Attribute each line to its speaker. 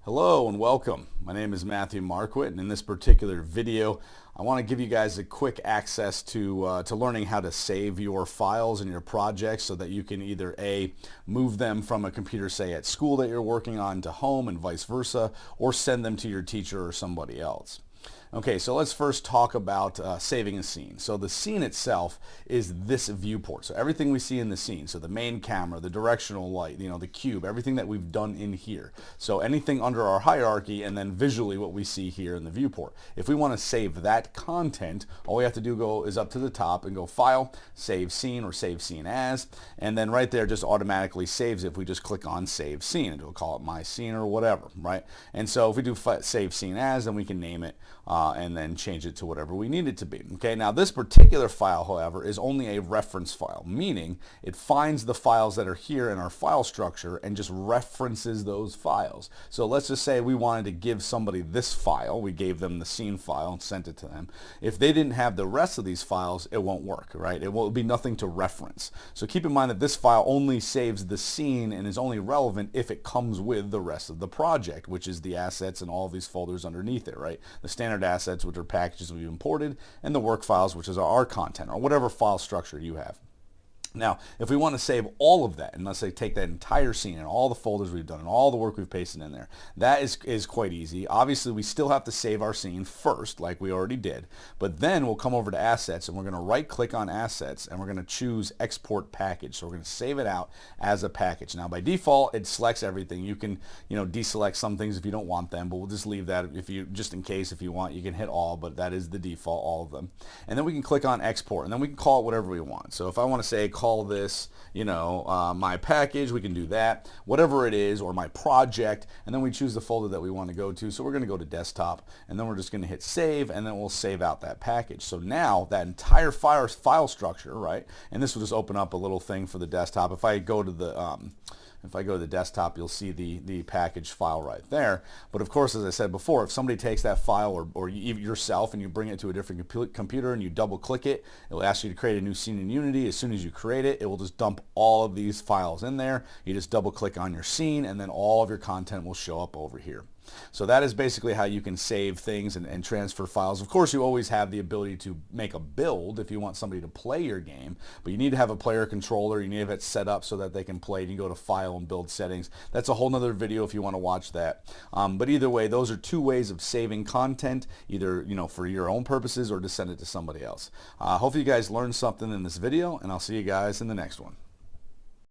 Speaker 1: Hello and welcome. My name is Matthew Marquit, and in this particular video I want to give you guys a quick access to learning how to save your files and your projects so that you can either move them from a computer, say at school that you're working on, to home and vice versa, or send them to your teacher or somebody else. Okay, so let's first talk about saving a scene. So the scene itself is this viewport. So everything we see in the scene, so the main camera, the directional light, the cube, everything that we've done in here. So anything under our hierarchy, and then visually what we see here in the viewport. If we want to save that content, all we have to do is up to the top and go File, Save Scene, or Save Scene As, and then right there just automatically saves it if we just click on Save Scene, and it'll call it My Scene or whatever, right? And so if we do Save Scene As, then we can name it and then change it to whatever we need it to be. Okay, now this particular file, however, is only a reference file, meaning it finds the files that are here in our file structure and just references those files. So let's just say we wanted to give somebody this file. We gave them the scene file and sent it to them. If they didn't have the rest of these files, it won't work, right? It will be nothing to reference. So keep in mind that this file only saves the scene and is only relevant if it comes with the rest of the project, which is the assets and all of these folders underneath it, right? The standard assets, which are packages we've imported, and the work files, which is our content, or whatever file structure you have. Now, if we want to save all of that, and let's say take that entire scene and all the folders we've done and all the work we've pasted in there, that is quite easy. Obviously, we still have to save our scene first, like we already did, but then we'll come over to Assets, and we're going to right-click on Assets, and we're going to choose Export Package. So we're going to save it out as a package. Now, by default, it selects everything. You can, deselect some things if you don't want them, but we'll just leave that just in case if you want. You can hit all, but that is the default, all of them. And then we can click on Export, and then we can call it whatever we want. So if I want to say call this, my package, we can do that, whatever it is, or my project, and then we choose the folder that we want to go to. So we're going to go to desktop, and then we're just going to hit save, and then we'll save out that package. So now that entire file structure, right, and this will just open up a little thing for the desktop. If I go to the desktop, you'll see the package file right there. But of course, as I said before, if somebody takes that file or yourself and you bring it to a different computer and you double click it, it will ask you to create a new scene in Unity. As soon as you create it, it will just dump all of these files in there. You just double click on your scene, and then all of your content will show up over here. So that is basically how you can save things and transfer files. Of course, you always have the ability to make a build if you want somebody to play your game, but you need to have a player controller. You need to have it set up so that they can play. You can go to File and Build Settings. That's a whole nother video if you want to watch that. But either way, those are two ways of saving content, either for your own purposes or to send it to somebody else. Hopefully you guys learned something in this video, and I'll see you guys in the next one.